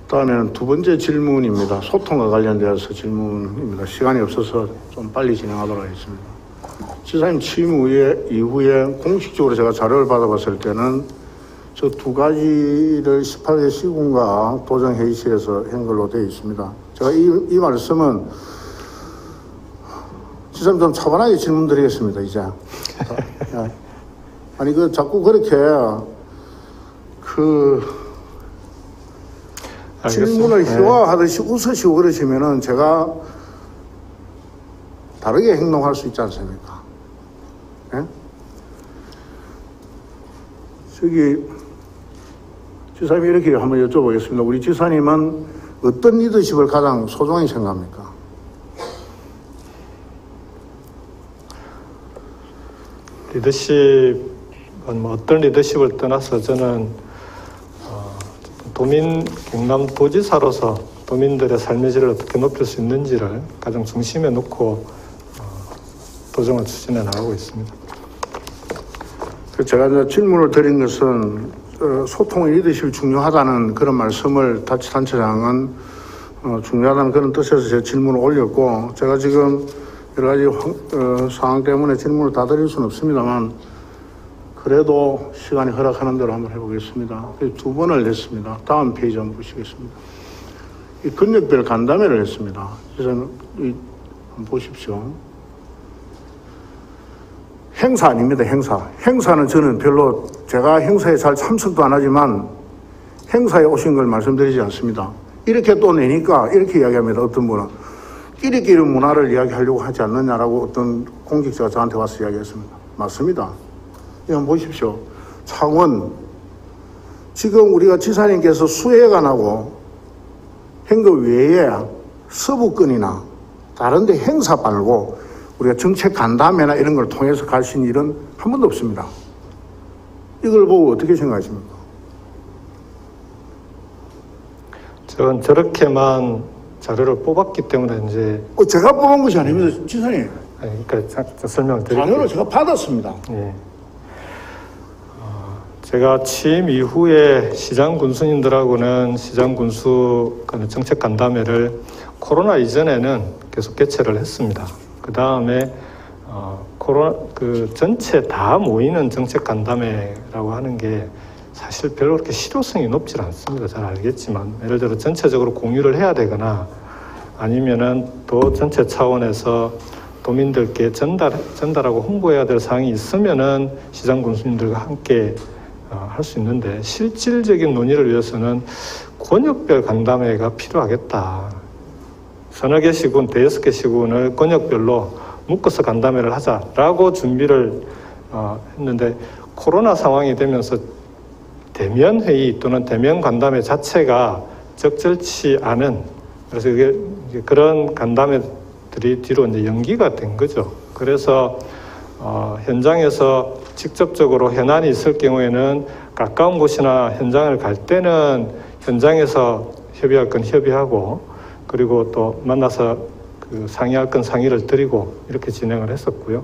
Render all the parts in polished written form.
다음에는 두 번째 질문입니다. 소통과 관련되어서 질문입니다. 시간이 없어서 좀 빨리 진행하도록 하겠습니다. 지사님 취임 이후에 공식적으로 제가 자료를 받아봤을 때는 저 두 가지를 18개 시군과 도정회의실에서 한 걸로 되어 있습니다. 제가 이 말씀은 지사님 좀 차분하게 질문 드리겠습니다, 이제. 아니, 자꾸 그렇게 질문을 희화하듯이 웃으시고 그러시면은 제가 다르게 행동할 수 있지 않습니까? 예? 지사님이 이렇게 한번 여쭤보겠습니다. 우리 지사님은 어떤 리더십을 가장 소중히 생각합니까? 리더십은 뭐 어떤 리더십을 떠나서 저는 도민 경남도지사로서 도민들의 삶의 질을 어떻게 높일 수 있는지를 가장 중심에 놓고 도정을 추진해 나가고 있습니다. 제가 이제 질문을 드린 것은 소통의 리더십이 중요하다는 그런 말씀을 자치단체장은 중요하다는 그런 뜻에서 제 질문을 올렸고, 제가 지금 여러 가지 상황 때문에 질문을 다 드릴 수는 없습니다만 그래도 시간이 허락하는 대로 한번 해보겠습니다. 두 번을 했습니다. 다음 페이지 한번 보시겠습니다. 이 근역별 간담회를 했습니다. 그래서 한번 보십시오. 행사 아닙니다. 행사는 저는 별로 제가 행사에 잘 참석도 안 하지만 행사에 오신 걸 말씀드리지 않습니다. 이렇게 또 내니까 이렇게 이야기합니다. 어떤 분은 이렇게 이런 문화를 이야기하려고 하지 않느냐라고 어떤 공직자가 저한테 와서 이야기했습니다. 맞습니다. 이거 한번 보십시오. 창원, 지금 우리가 지사님께서 수해관하고 한 거 외에 서부권이나 다른 데 행사 말고 우리가 정책 간담회나 이런 걸 통해서 갈 수 있는 일은 한 번도 없습니다. 이걸 보고 어떻게 생각하십니까? 저는 저렇게만 자료를 뽑았기 때문에 이제 제가 뽑은 것이 아닙니다, 지사님. 그러니까 설명을 드릴게요. 자료를 제가 받았습니다. 예. 제가 취임 이후에 시장 군수님들하고는 시장 군수 정책 간담회를 코로나 이전에는 계속 개최를 했습니다. 그 다음에 전체 다 모이는 정책 간담회라고 하는 게 사실 별로 그렇게 실효성이 높지 않습니다. 잘 알겠지만 예를 들어 전체적으로 공유를 해야 되거나 아니면은 또 전체 차원에서 도민들께 전달하고 홍보해야 될 사항이 있으면은 시장 군수님들과 함께 할 수 있는데 실질적인 논의를 위해서는 권역별 간담회가 필요하겠다. 서너 개 시군, 대여섯 개 시군을 권역별로 묶어서 간담회를 하자라고 준비를 했는데 코로나 상황이 되면서 대면 회의 또는 대면 간담회 자체가 적절치 않은, 그래서 그런 간담회들이 뒤로 이제 연기가 된 거죠. 그래서 현장에서 직접적으로 현안이 있을 경우에는 가까운 곳이나 현장을 갈 때는 현장에서 협의할 건 협의하고, 그리고 또 만나서 상의할 건 상의를 드리고 이렇게 진행을 했었고요.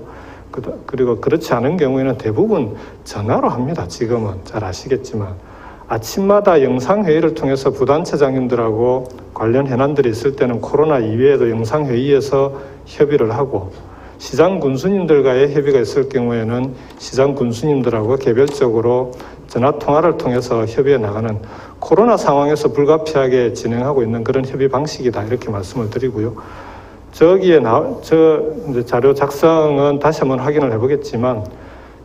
그리고 그렇지 않은 경우에는 대부분 전화로 합니다. 지금은 잘 아시겠지만 아침마다 영상회의를 통해서 부단체장님들하고 관련 현안들이 있을 때는 코로나 이외에도 영상회의에서 협의를 하고, 시장 군수님들과의 협의가 있을 경우에는 시장 군수님들하고 개별적으로 전화 통화를 통해서 협의해 나가는, 코로나 상황에서 불가피하게 진행하고 있는 그런 협의 방식이다, 이렇게 말씀을 드리고요. 저기에 이제 자료 작성은 다시 한번 확인을 해보겠지만,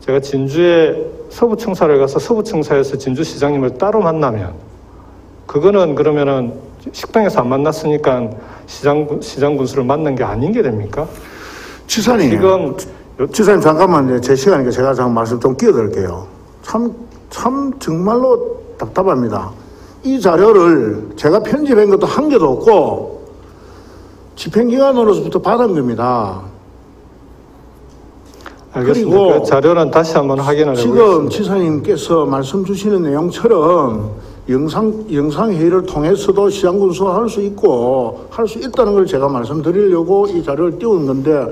제가 진주에 서부청사를 가서 서부청사에서 진주시장님을 따로 만나면, 그거는 그러면은 식당에서 안 만났으니까 시장 군수를 만난 게 아닌 게 됩니까? 지사님, 지사님 잠깐만요. 제 시간이니까 제가 잠깐 말씀 좀 끼어들게요. 참 정말로 답답합니다. 이 자료를 제가 편집한 것도 한 개도 없고 집행기관으로부터 받은 겁니다. 알겠습니다. 그리고 그 자료는 다시 한번 확인을 해보겠습니다. 지금 지사님께서 말씀 주시는 내용처럼 영상회의를 통해서도 시장군수가 할 수 있고 할 수 있다는 걸 제가 말씀드리려고 이 자료를 띄운 건데,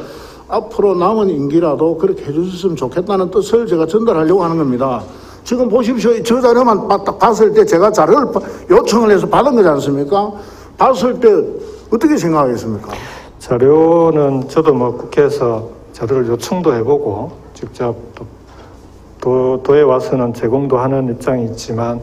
앞으로 남은 임기라도 그렇게 해주셨으면 좋겠다는 뜻을 제가 전달하려고 하는 겁니다. 지금 보십시오. 저 자료만 딱 봤을 때 제가 자료를 요청을 해서 받은 거지 않습니까? 봤을 때 어떻게 생각하겠습니까? 자료는 저도 뭐 국회에서 자료를 요청도 해보고 직접 도에 와서는 제공도 하는 입장이 있지만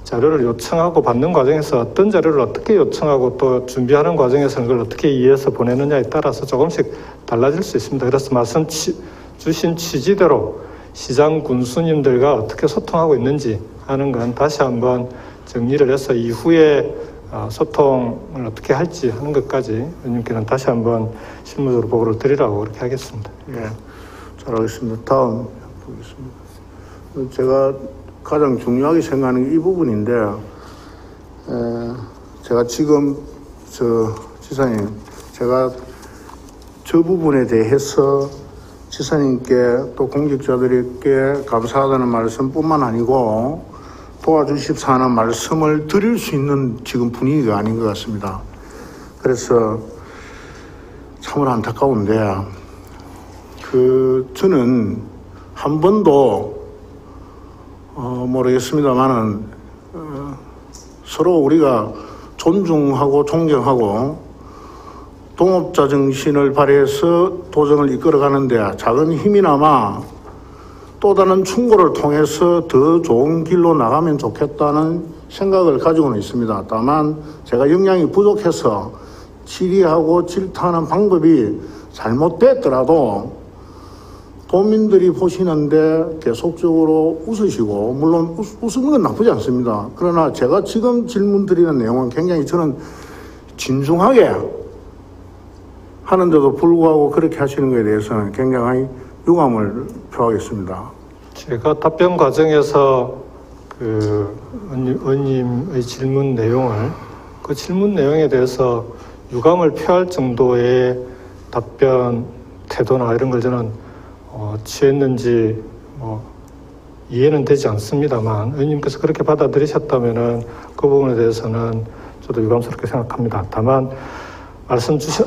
자료를 요청하고 받는 과정에서 어떤 자료를 어떻게 요청하고 또 준비하는 과정에서는 그걸 어떻게 이해해서 보내느냐에 따라서 조금씩 달라질 수 있습니다. 그래서 말씀 주신 취지대로 시장 군수님들과 어떻게 소통하고 있는지 하는 건 다시 한번 정리를 해서 이후에 소통을 어떻게 할지 하는 것까지 의원님께는 다시 한번 실무적으로 보고를 드리라고 그렇게 하겠습니다. 예, 잘하겠습니다. 다음 보겠습니다. 제가 가장 중요하게 생각하는 게 이 부분인데, 제가 지금 지사님, 제가 저 부분에 대해서 지사님께 또 공직자들에게 감사하다는 말씀뿐만 아니고 도와주십사 하는 말씀을 드릴 수 있는 지금 분위기가 아닌 것 같습니다. 그래서 참으로 안타까운데, 저는 한 번도 모르겠습니다만은 서로 우리가 존중하고 존경하고 동업자 정신을 발휘해서 도정을 이끌어가는데 작은 힘이나마 또 다른 충고를 통해서 더 좋은 길로 나가면 좋겠다는 생각을 가지고는 있습니다. 다만 제가 역량이 부족해서 질의하고 질타하는 방법이 잘못됐더라도 도민들이 보시는데 계속적으로 웃으시고, 물론 웃는 건 나쁘지 않습니다. 그러나 제가 지금 질문 드리는 내용은 굉장히 저는 진중하게 하는데도 불구하고 그렇게 하시는 것에 대해서는 굉장히 유감을 표하겠습니다. 제가 답변 과정에서 의원님의 질문 내용을, 그 질문 내용에 대해서 유감을 표할 정도의 답변 태도나 이런 걸 저는 취했는지 이해는 되지 않습니다만, 의원님께서 그렇게 받아들이셨다면은 그 부분에 대해서는 저도 유감스럽게 생각합니다. 다만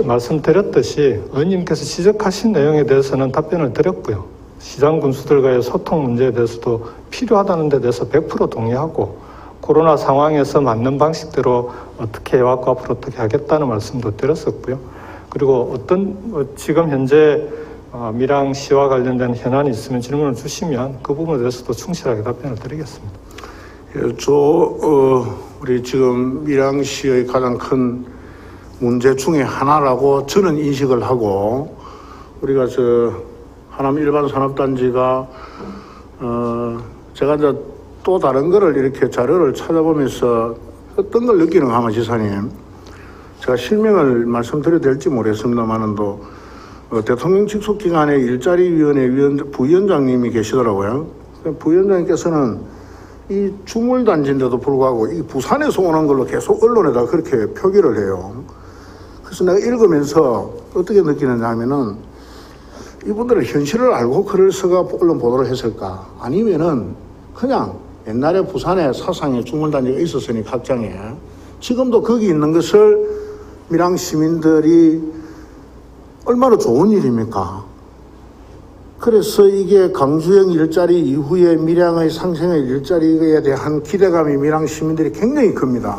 말씀드렸듯이 의원님께서 지적하신 내용에 대해서는 답변을 드렸고요. 시장 군수들과의 소통 문제에 대해서도 필요하다는 데 대해서 100% 동의하고, 코로나 상황에서 맞는 방식대로 어떻게 해왔고 앞으로 어떻게 하겠다는 말씀도 드렸었고요. 그리고 지금 현재 밀양시와 관련된 현안이 있으면 질문을 주시면 그 부분에 대해서도 충실하게 답변을 드리겠습니다. 예, 우리 지금 밀양시의 가장 큰 문제 중에 하나라고 저는 인식을 하고, 우리가 하남 일반산업단지가 제가 이제 또 다른 거를 이렇게 자료를 찾아보면서 어떤 걸 느끼는가 하면 지사님, 제가 실명을 말씀드려도 될지 모르겠습니다만은 대통령 직속기관의 일자리위원회 부위원장님이 계시더라고요. 부위원장님께서는 이 주물단지인데도 불구하고 이 부산에서 오는 걸로 계속 언론에다 그렇게 표기를 해요. 그래서 내가 읽으면서 어떻게 느끼느냐 하면은, 이분들은 현실을 알고 글을 써가 언론 보도를 했을까? 아니면은 그냥 옛날에 부산에 사상의 주물단지가 있었으니 각장에 지금도 거기 있는 것을 밀양 시민들이 얼마나 좋은 일입니까? 그래서 이게 강주영 일자리 이후에 밀양의 상생의 일자리에 대한 기대감이 밀양 시민들이 굉장히 큽니다.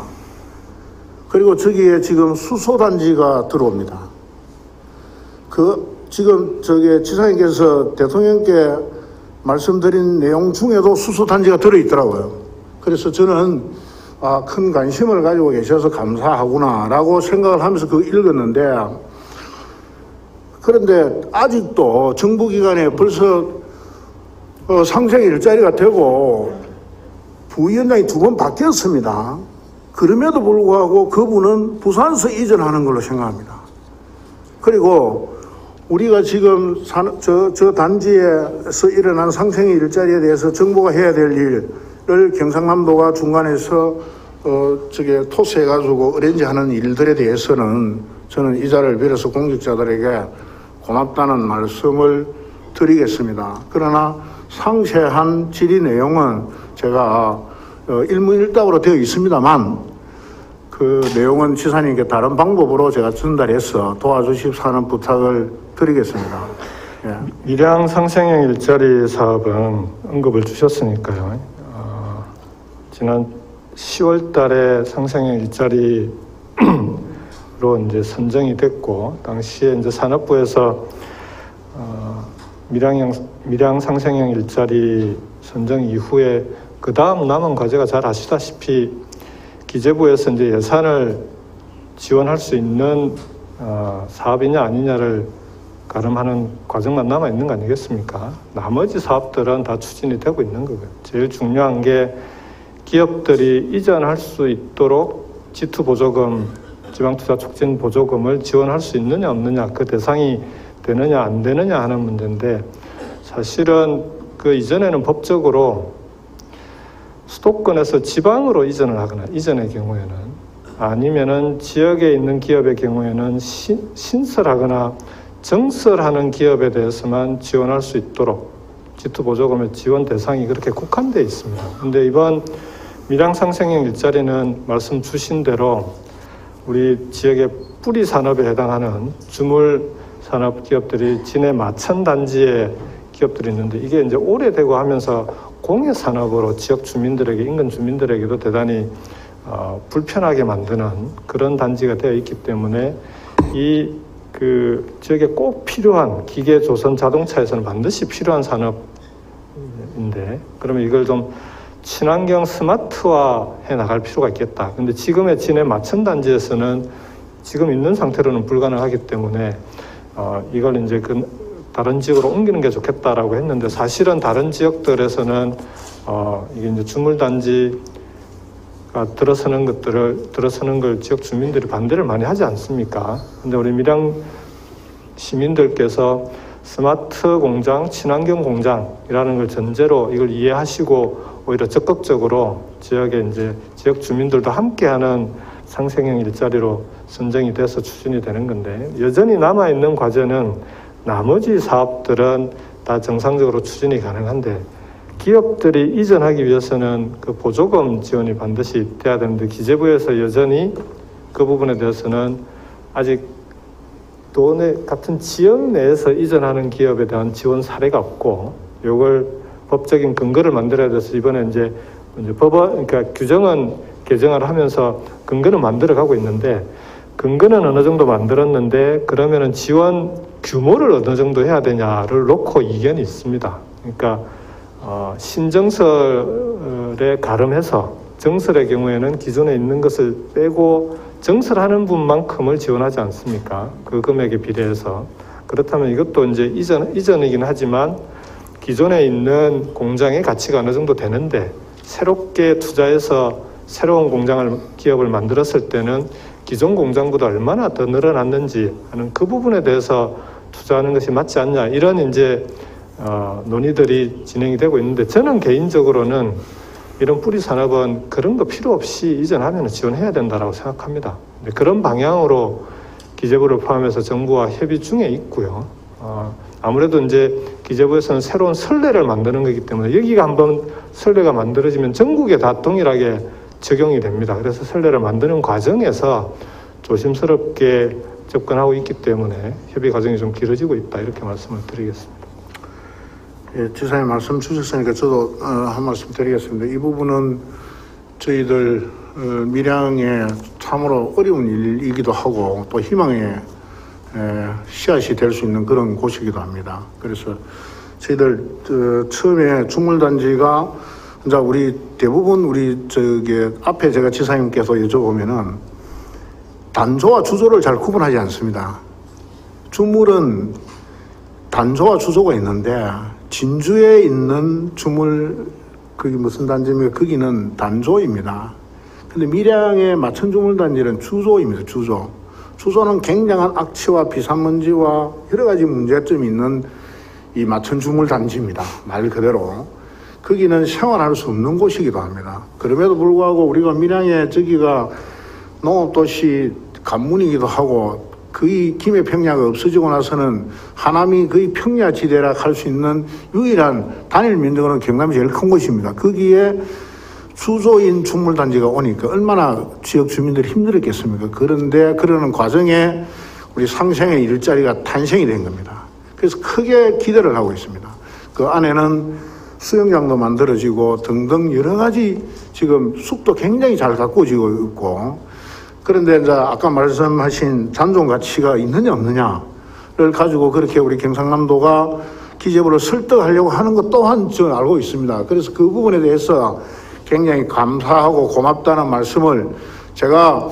그리고 저기에 지금 수소단지가 들어옵니다. 지금 지사님께서 대통령께 말씀드린 내용 중에도 수소단지가 들어있더라고요. 그래서 저는 큰 관심을 가지고 계셔서 감사하구나라고 생각을 하면서 그거 읽었는데, 그런데 아직도 정부기관에 벌써 상생 일자리가 되고 부위원장이 2번 바뀌었습니다. 그럼에도 불구하고 그분은 부산서 이전하는 걸로 생각합니다. 그리고 우리가 지금 저 단지에서 일어난 상생의 일자리에 대해서 정부가 해야 될 일을 경상남도가 중간에서 토스해가지고 어레인지하는 일들에 대해서는 저는 이 자리를 빌어서 공직자들에게 고맙다는 말씀을 드리겠습니다. 그러나 상세한 질의 내용은 제가 일문일답으로 되어 있습니다만, 그 내용은 지사님께 다른 방법으로 제가 전달해서 도와주십사는 부탁을 드리겠습니다. 예. 밀양 상생형 일자리 사업은 언급을 주셨으니까요. 지난 10월 달에 상생형 일자리로 이제 선정이 됐고, 당시에 이제 산업부에서 밀양 상생형 일자리 선정 이후에 그 다음 남은 과제가 잘 아시다시피 기재부에서 이제 예산을 지원할 수 있는 사업이냐 아니냐를 가름하는 과정만 남아 있는 거 아니겠습니까? 나머지 사업들은 다 추진이 되고 있는 거고요. 제일 중요한 게 기업들이 이전할 수 있도록 G2 보조금, 지방투자 촉진 보조금을 지원할 수 있느냐 없느냐, 그 대상이 되느냐 안 되느냐 하는 문제인데, 사실은 그 이전에는 법적으로 수도권에서 지방으로 이전을 하거나, 이전의 경우에는 아니면은 지역에 있는 기업의 경우에는 신설하거나 정설하는 기업에 대해서만 지원할 수 있도록 G2 보조금의 지원 대상이 그렇게 국한되어 있습니다. 근데 이번 밀양 상생형 일자리는 말씀 주신 대로 우리 지역의 뿌리 산업에 해당하는 주물 산업 기업들이 진해 마천 단지의 기업들이 있는데, 이게 이제 오래되고 하면서 공해 산업으로 지역 주민들에게, 인근 주민들에게도 대단히 불편하게 만드는 그런 단지가 되어 있기 때문에 그 지역에 꼭 필요한 기계, 조선, 자동차에서는 반드시 필요한 산업인데, 그러면 이걸 좀 친환경 스마트화해 나갈 필요가 있겠다. 근데 지금의 진해 마천 단지에서는 지금 있는 상태로는 불가능하기 때문에 이걸 이제 다른 지역으로 옮기는 게 좋겠다라고 했는데, 사실은 다른 지역들에서는 이게 이제 주물 단지가 들어서는 걸 지역 주민들이 반대를 많이 하지 않습니까? 근데 우리 밀양 시민들께서 스마트 공장, 친환경 공장이라는 걸 전제로 이걸 이해하시고 오히려 적극적으로 지역에 이제 지역 주민들도 함께하는 상생형 일자리로 선정이 돼서 추진이 되는 건데, 여전히 남아있는 과제는 나머지 사업들은 다 정상적으로 추진이 가능한데, 기업들이 이전하기 위해서는 그 보조금 지원이 반드시 돼야 되는데, 기재부에서 여전히 그 부분에 대해서는 아직 도내 같은 지역 내에서 이전하는 기업에 대한 지원 사례가 없고, 이걸 법적인 근거를 만들어야 돼서 이번에 이제 그러니까 규정은 개정을 하면서 근거는 만들어가고 있는데, 근거는 어느 정도 만들었는데 그러면은 지원 규모를 어느 정도 해야 되냐를 놓고 이견이 있습니다. 그러니까 신정설에 가름해서, 정설의 경우에는 기존에 있는 것을 빼고 정설하는 분만큼을 지원하지 않습니까? 그 금액에 비례해서. 그렇다면 이것도 이제 이전이긴 하지만 기존에 있는 공장의 가치가 어느 정도 되는데, 새롭게 투자해서 새로운 기업을 만들었을 때는 기존 공장보다 얼마나 더 늘어났는지 하는 그 부분에 대해서 투자하는 것이 맞지 않냐, 이런 이제 논의들이 진행이 되고 있는데, 저는 개인적으로는 이런 뿌리 산업은 그런 거 필요 없이 이전하면 지원해야 된다고 생각합니다. 그런 방향으로 기재부를 포함해서 정부와 협의 중에 있고요. 아무래도 이제 기재부에서는 새로운 선례를 만드는 거기 때문에, 여기가 한번 선례가 만들어지면 전국에 다 동일하게 적용이 됩니다. 그래서 선례를 만드는 과정에서 조심스럽게 접근하고 있기 때문에 협의 과정이 좀 길어지고 있다, 이렇게 말씀을 드리겠습니다. 예, 지사님 말씀 주셨으니까 저도 한 말씀 드리겠습니다. 이 부분은 저희들 밀양에 참으로 어려운 일이기도 하고 또 희망의 씨앗이 될 수 있는 그런 곳이기도 합니다. 그래서 저희들 처음에 주물단지가 이제 대부분 앞에 제가 지사님께서 여쭤보면은 단조와 주조를 잘 구분하지 않습니다. 주물은 단조와 주조가 있는데, 진주에 있는 주물, 그게 무슨 단지입니까? 거기는 단조입니다. 근데 밀양의 마천주물단지는 주조입니다. 주조는 굉장한 악취와 비산먼지와 여러 가지 문제점이 있는 이 마천주물단지입니다. 말 그대로. 거기는 생활할 수 없는 곳이기도 합니다. 그럼에도 불구하고 우리가 밀양에 저기가 농업도시 관문이기도 하고, 거의 김해평야가 없어지고 나서는 하남이 거의 평야지대라 할 수 있는 유일한 단일 면적으로는 경남이 제일 큰 곳입니다. 거기에 주조인 주물단지가 오니까 얼마나 지역 주민들이 힘들었겠습니까? 그런데 그러는 과정에 우리 상생의 일자리가 탄생이 된 겁니다. 그래서 크게 기대를 하고 있습니다. 그 안에는 수영장도 만들어지고 등등 여러 가지 지금 숲도 굉장히 잘 가꾸어지고 있고, 그런데 이제 아까 말씀하신 잔존 가치가 있느냐 없느냐를 가지고 그렇게 우리 경상남도가 기재부를 설득하려고 하는 것 또한 저는 알고 있습니다. 그래서 그 부분에 대해서 굉장히 감사하고 고맙다는 말씀을 제가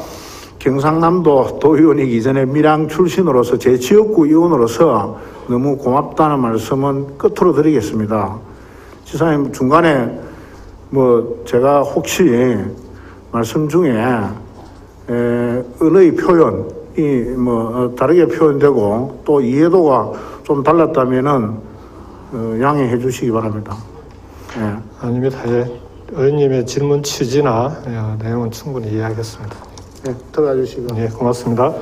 경상남도 도의원이기 전에 밀양 출신으로서 제 지역구 의원으로서 너무 고맙다는 말씀은 끝으로 드리겠습니다. 지사님 중간에 제가 혹시 말씀 중에 언어의 표현이 다르게 표현되고 또 이해도가 좀 달랐다면은 양해해 주시기 바랍니다. 예. 아닙니다. 예. 의원님의 질문 취지나 내용은 충분히 이해하겠습니다. 예, 들어가 주시고. 예, 고맙습니다.